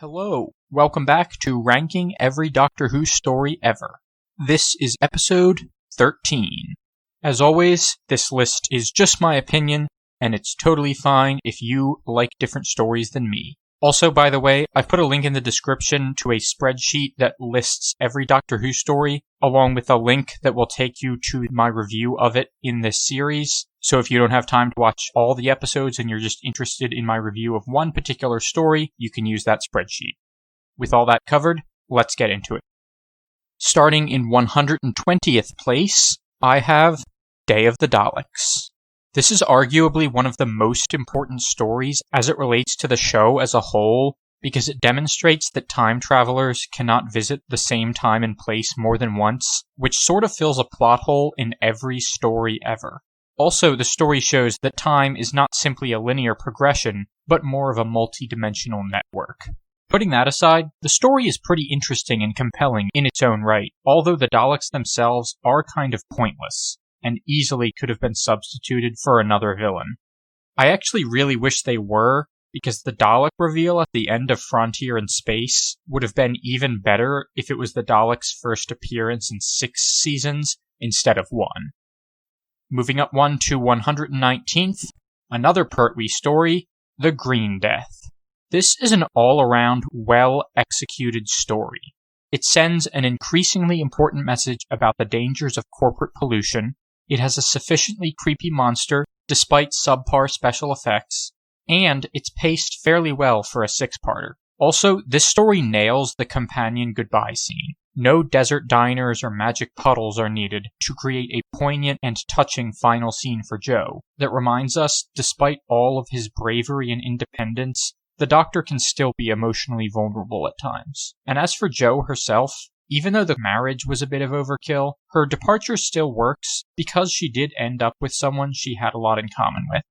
Hello, welcome back to Ranking Every Doctor Who Story Ever. This is episode 13. As always, this list is just my opinion, and it's totally fine if you like different stories than me. Also, by the way, I've put a link in the description to a spreadsheet that lists every Doctor Who story, along with a link that will take you to my review of it in this series. So if you don't have time to watch all the episodes and you're just interested in my review of one particular story, you can use that spreadsheet. With all that covered, let's get into it. Starting in 120th place, I have Day of the Daleks. This is arguably one of the most important stories as it relates to the show as a whole, because it demonstrates that time travelers cannot visit the same time and place more than once, which sort of fills a plot hole in every story ever. Also, the story shows that time is not simply a linear progression, but more of a multi-dimensional network. Putting that aside, the story is pretty interesting and compelling in its own right, although the Daleks themselves are kind of pointless, and easily could have been substituted for another villain. I actually really wish they were, because the Dalek reveal at the end of Frontier in Space would have been even better if it was the Daleks' first appearance in 6 seasons instead of 1. Moving up one to 119th, another Pertwee story, The Green Death. This is an all-around, well-executed story. It sends an increasingly important message about the dangers of corporate pollution. It has a sufficiently creepy monster, despite subpar special effects, and it's paced fairly well for a 6-parter. Also, this story nails the companion goodbye scene. No desert diners or magic puddles are needed to create a poignant and touching final scene for Jo that reminds us, despite all of his bravery and independence, the Doctor can still be emotionally vulnerable at times. And as for Jo herself, even though the marriage was a bit of overkill, her departure still works because she did end up with someone she had a lot in common with.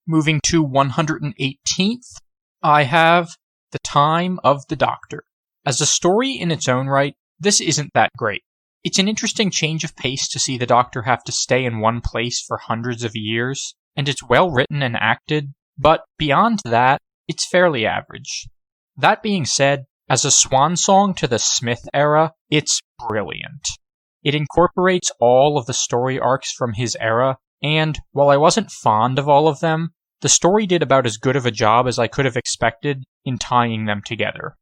Moving to 118th, I have The Time of the Doctor. As a story in its own right, this isn't that great. It's an interesting change of pace to see the Doctor have to stay in one place for hundreds of years, and it's well written and acted, but beyond that, it's fairly average. That being said, as a swan song to the Smith era, it's brilliant. It incorporates all of the story arcs from his era, and while I wasn't fond of all of them, the story did about as good of a job as I could have expected in tying them together.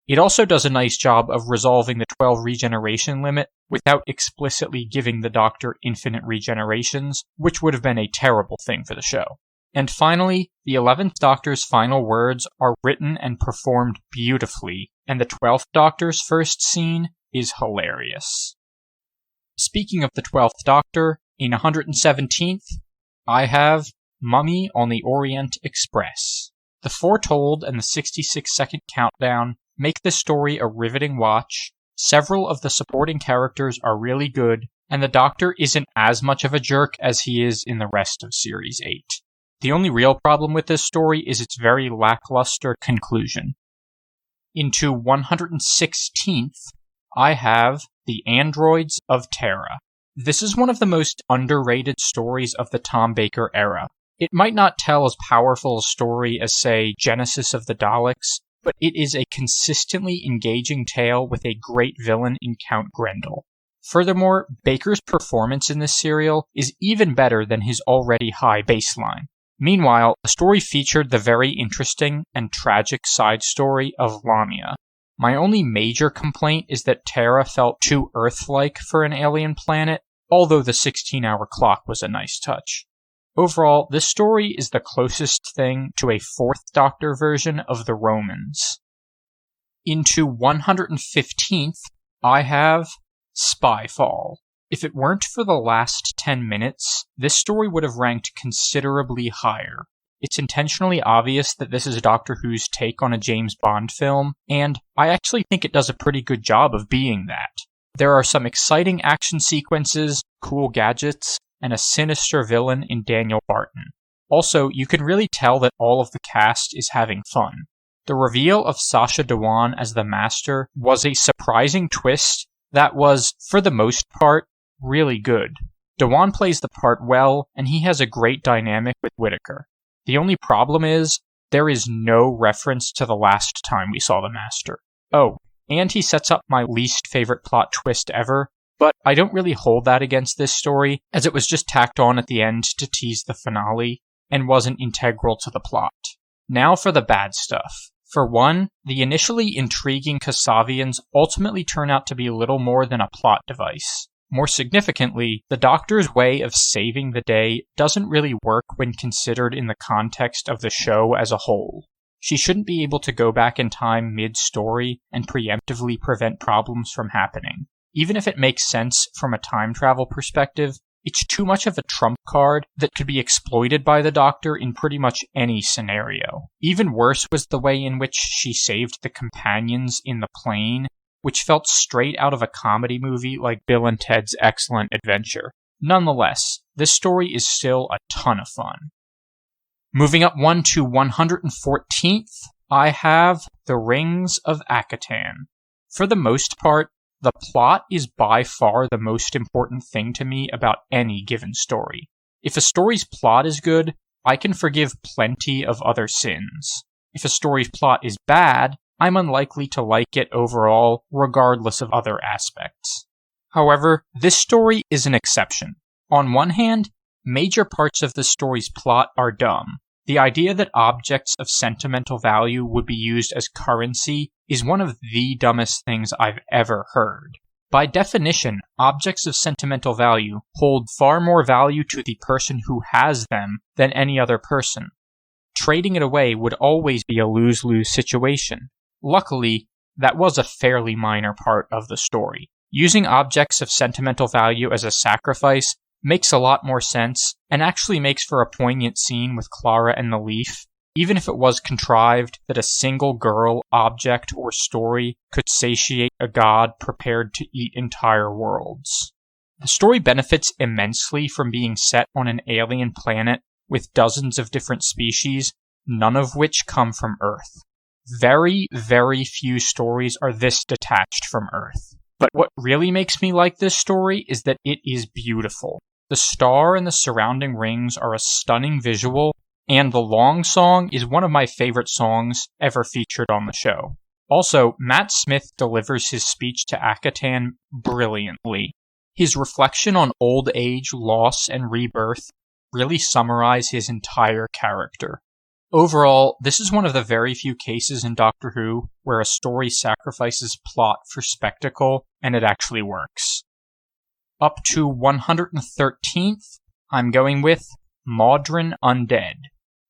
It also does a nice job of resolving the 12 regeneration limit without explicitly giving the Doctor infinite regenerations, which would have been a terrible thing for the show. And finally, the 11th Doctor's final words are written and performed beautifully, and the 12th Doctor's first scene is hilarious. Speaking of the 12th Doctor, in 117th, I have Mummy on the Orient Express. The foretold and the 66-second countdown make this story a riveting watch. Several of the supporting characters are really good, and the Doctor isn't as much of a jerk as he is in the rest of Series 8. The only real problem with this story is its very lackluster conclusion. Into 116th, I have The Androids of Terra. This is one of the most underrated stories of the Tom Baker era. It might not tell as powerful a story as, say, Genesis of the Daleks, but it is a consistently engaging tale with a great villain in Count Grendel. Furthermore, Baker's performance in this serial is even better than his already high baseline. Meanwhile, the story featured the very interesting and tragic side story of Lamia. My only major complaint is that Terra felt too Earth-like for an alien planet, although the 16-hour clock was a nice touch. Overall, this story is the closest thing to a 4th Doctor version of the Romans. Into 115th, I have Spyfall. If it weren't for the last 10 minutes, this story would have ranked considerably higher. It's intentionally obvious that this is Doctor Who's take on a James Bond film, and I actually think it does a pretty good job of being that. There are some exciting action sequences, cool gadgets, and a sinister villain in Daniel Barton. Also, you can really tell that all of the cast is having fun. The reveal of Sacha Dhawan as the Master was a surprising twist that was, for the most part, really good. Dhawan plays the part well, and he has a great dynamic with Whittaker. The only problem is, there is no reference to the last time we saw the Master. Oh, and he sets up my least favorite plot twist ever, but I don't really hold that against this story, as it was just tacked on at the end to tease the finale, and wasn't integral to the plot. Now for the bad stuff. For one, the initially intriguing Kasavians ultimately turn out to be little more than a plot device. More significantly, the Doctor's way of saving the day doesn't really work when considered in the context of the show as a whole. She shouldn't be able to go back in time mid-story and preemptively prevent problems from happening. Even if it makes sense from a time travel perspective, it's too much of a trump card that could be exploited by the Doctor in pretty much any scenario. Even worse was the way in which she saved the companions in the plane, which felt straight out of a comedy movie like Bill and Ted's Excellent Adventure. Nonetheless, this story is still a ton of fun. Moving up one to 114th, I have The Rings of Akatan. For the most part, the plot is by far the most important thing to me about any given story. If a story's plot is good, I can forgive plenty of other sins. If a story's plot is bad, I'm unlikely to like it overall, regardless of other aspects. However, this story is an exception. On one hand, major parts of the story's plot are dumb. The idea that objects of sentimental value would be used as currency is one of the dumbest things I've ever heard. By definition, objects of sentimental value hold far more value to the person who has them than any other person. Trading it away would always be a lose-lose situation. Luckily, that was a fairly minor part of the story. Using objects of sentimental value as a sacrifice makes a lot more sense, and actually makes for a poignant scene with Clara and the Leaf, even if it was contrived that a single girl, object, or story could satiate a god prepared to eat entire worlds. The story benefits immensely from being set on an alien planet with dozens of different species, none of which come from Earth. Very, very few stories are this detached from Earth. But what really makes me like this story is that it is beautiful. The star and the surrounding rings are a stunning visual, and the long song is one of my favorite songs ever featured on the show. Also, Matt Smith delivers his speech to Akatan brilliantly. His reflection on old age, loss, and rebirth really summarize his entire character. Overall, this is one of the very few cases in Doctor Who where a story sacrifices plot for spectacle, and it actually works. Up to 113th, I'm going with Modron Undead.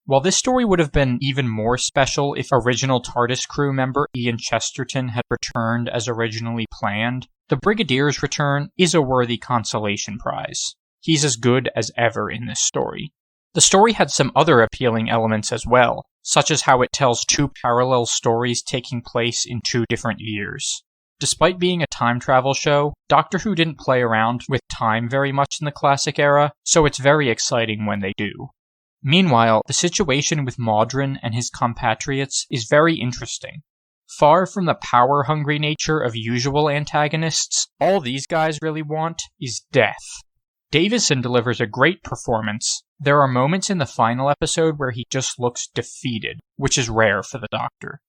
While this story would have been even more special if original TARDIS crew member Ian Chesterton had returned as originally planned, the Brigadier's return is a worthy consolation prize. He's as good as ever in this story. The story had some other appealing elements as well, such as how it tells two parallel stories taking place in 2 different years. Despite being a time travel show, Doctor Who didn't play around with time very much in the classic era, so it's very exciting when they do. Meanwhile, the situation with Modron and his compatriots is very interesting. Far from the power-hungry nature of usual antagonists, all these guys really want is death. Davison delivers a great performance. There are moments in the final episode where he just looks defeated, which is rare for the Doctor.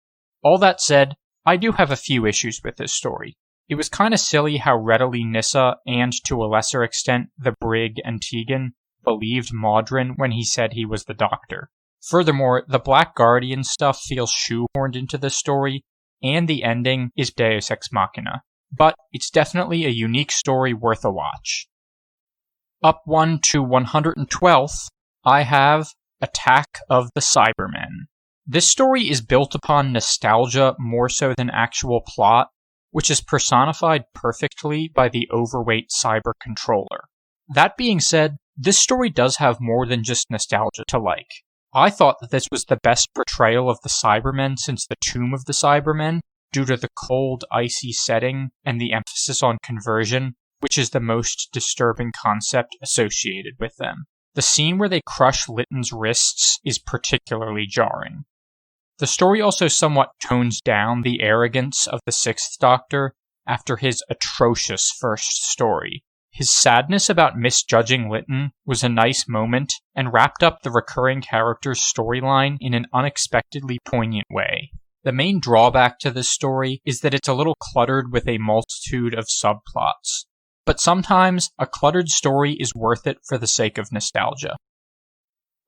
All that said, I do have a few issues with this story. It was kinda silly how readily Nyssa, and to a lesser extent the Brig and Tegan, believed Modron when he said he was the Doctor. Furthermore, the Black Guardian stuff feels shoehorned into this story, and the ending is Deus Ex Machina. But it's definitely a unique story worth a watch. Up one to 112th, I have Attack of the Cybermen. This story is built upon nostalgia more so than actual plot, which is personified perfectly by the overweight cyber controller. That being said, this story does have more than just nostalgia to like. I thought that this was the best portrayal of the Cybermen since the Tomb of the Cybermen, due to the cold, icy setting and the emphasis on conversion, which is the most disturbing concept associated with them. The scene where they crush Litton's wrists is particularly jarring. The story also somewhat tones down the arrogance of the Sixth Doctor after his atrocious first story. His sadness about misjudging Lytton was a nice moment and wrapped up the recurring character's storyline in an unexpectedly poignant way. The main drawback to this story is that it's a little cluttered with a multitude of subplots. But sometimes a cluttered story is worth it for the sake of nostalgia.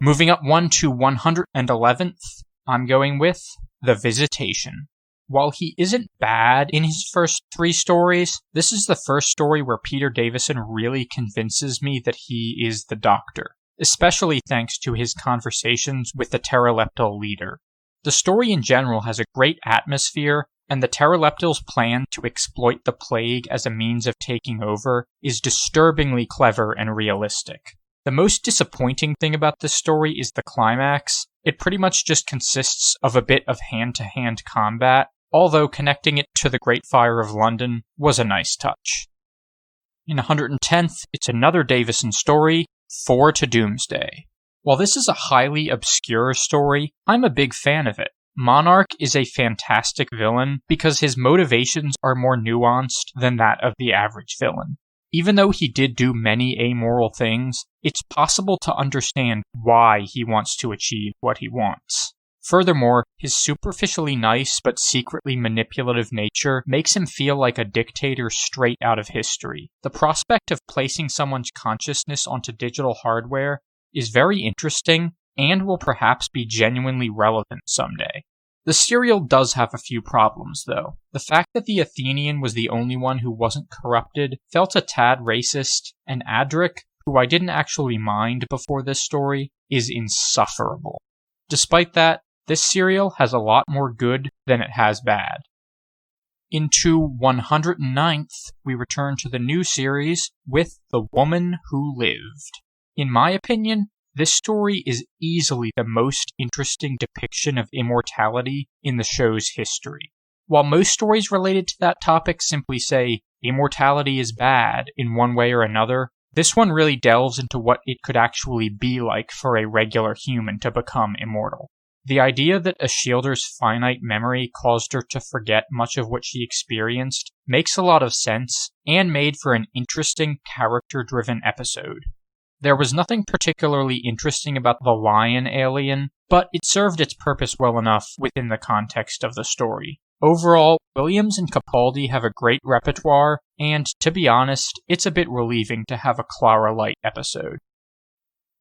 Moving up one to 111th, I'm going with The Visitation. While he isn't bad in his first 3 stories, this is the first story where Peter Davison really convinces me that he is the Doctor, especially thanks to his conversations with the Pteroleptal leader. The story in general has a great atmosphere, and the Pteroleptal's plan to exploit the plague as a means of taking over is disturbingly clever and realistic. The most disappointing thing about this story is the climax. It pretty much just consists of a bit of hand-to-hand combat, although connecting it to the Great Fire of London was a nice touch. In 110th, it's another Davison story, 4 to Doomsday. While this is a highly obscure story, I'm a big fan of it. Monarch is a fantastic villain because his motivations are more nuanced than that of the average villain. Even though he did do many amoral things, it's possible to understand why he wants to achieve what he wants. Furthermore, his superficially nice but secretly manipulative nature makes him feel like a dictator straight out of history. The prospect of placing someone's consciousness onto digital hardware is very interesting and will perhaps be genuinely relevant someday. The serial does have a few problems, though. The fact that the Athenian was the only one who wasn't corrupted felt a tad racist, and Adric, who I didn't actually mind before this story, is insufferable. Despite that, this serial has a lot more good than it has bad. Into 109th, we return to the new series with The Woman Who Lived. In my opinion, this story is easily the most interesting depiction of immortality in the show's history. While most stories related to that topic simply say, immortality is bad in one way or another, this one really delves into what it could actually be like for a regular human to become immortal. The idea that Ashildr's finite memory caused her to forget much of what she experienced makes a lot of sense, and made for an interesting, character-driven episode. There was nothing particularly interesting about the lion alien, but it served its purpose well enough within the context of the story. Overall, Williams and Capaldi have a great repertoire, and to be honest, it's a bit relieving to have a Clara Light episode.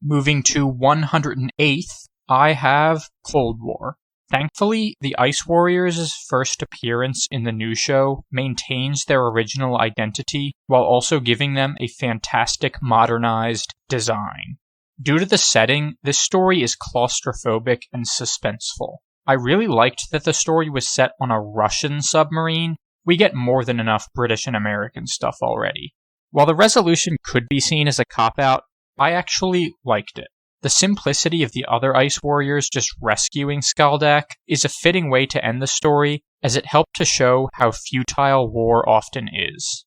Moving to 108th, I have Cold War. Thankfully, the Ice Warriors' first appearance in the new show maintains their original identity while also giving them a fantastic modernized design. Due to the setting, this story is claustrophobic and suspenseful. I really liked that the story was set on a Russian submarine. We get more than enough British and American stuff already. While the resolution could be seen as a cop-out, I actually liked it. The simplicity of the other Ice Warriors just rescuing Skaldak is a fitting way to end the story, as it helped to show how futile war often is.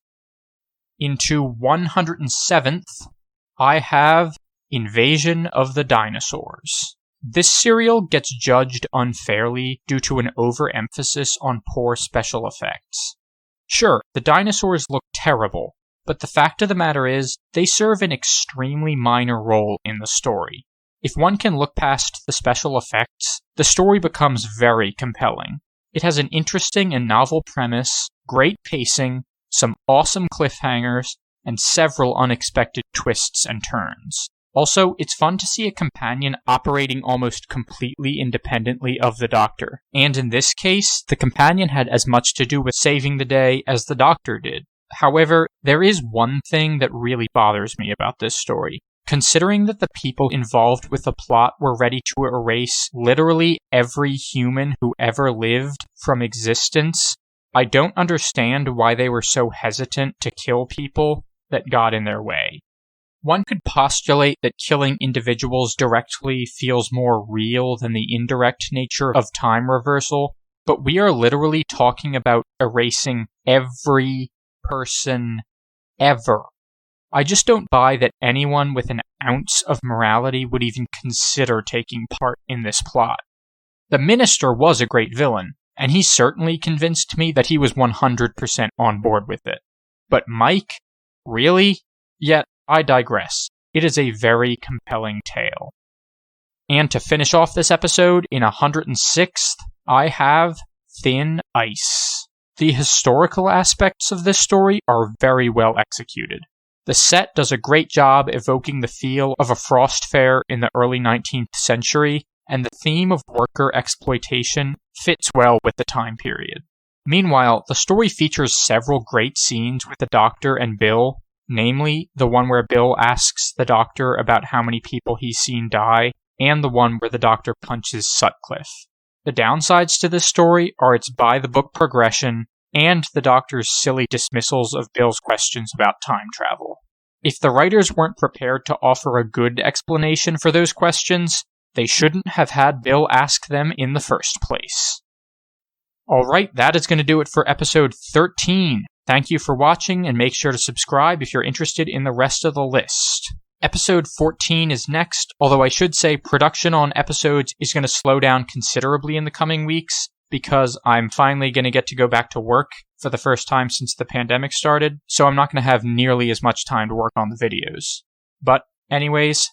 Into 107th, I have Invasion of the Dinosaurs. This serial gets judged unfairly due to an overemphasis on poor special effects. Sure, the dinosaurs look terrible, but the fact of the matter is, they serve an extremely minor role in the story. If one can look past the special effects, the story becomes very compelling. It has an interesting and novel premise, great pacing, some awesome cliffhangers, and several unexpected twists and turns. Also, it's fun to see a companion operating almost completely independently of the Doctor, and in this case, the companion had as much to do with saving the day as the Doctor did. However, there is one thing that really bothers me about this story. Considering that the people involved with the plot were ready to erase literally every human who ever lived from existence, I don't understand why they were so hesitant to kill people that got in their way. One could postulate that killing individuals directly feels more real than the indirect nature of time reversal, but we are literally talking about erasing every person ever. I just don't buy that anyone with an ounce of morality would even consider taking part in this plot. The Minister was a great villain, and he certainly convinced me that he was 100% on board with it. But Mike? Really? Yet, I digress. It is a very compelling tale. And to finish off this episode, in 106th, I have Thin Ice. The historical aspects of this story are very well executed. The set does a great job evoking the feel of a frost fair in the early 19th century, and the theme of worker exploitation fits well with the time period. Meanwhile, the story features several great scenes with the Doctor and Bill, namely the one where Bill asks the Doctor about how many people he's seen die, and the one where the Doctor punches Sutcliffe. The downsides to this story are its by-the-book progression and the Doctor's silly dismissals of Bill's questions about time travel. If the writers weren't prepared to offer a good explanation for those questions, they shouldn't have had Bill ask them in the first place. Alright, that is going to do it for episode 13. Thank you for watching, and make sure to subscribe if you're interested in the rest of the list. Episode 14 is next, although I should say production on episodes is going to slow down considerably in the coming weeks, because I'm finally going to get to go back to work for the first time since the pandemic started, so I'm not going to have nearly as much time to work on the videos. But anyways,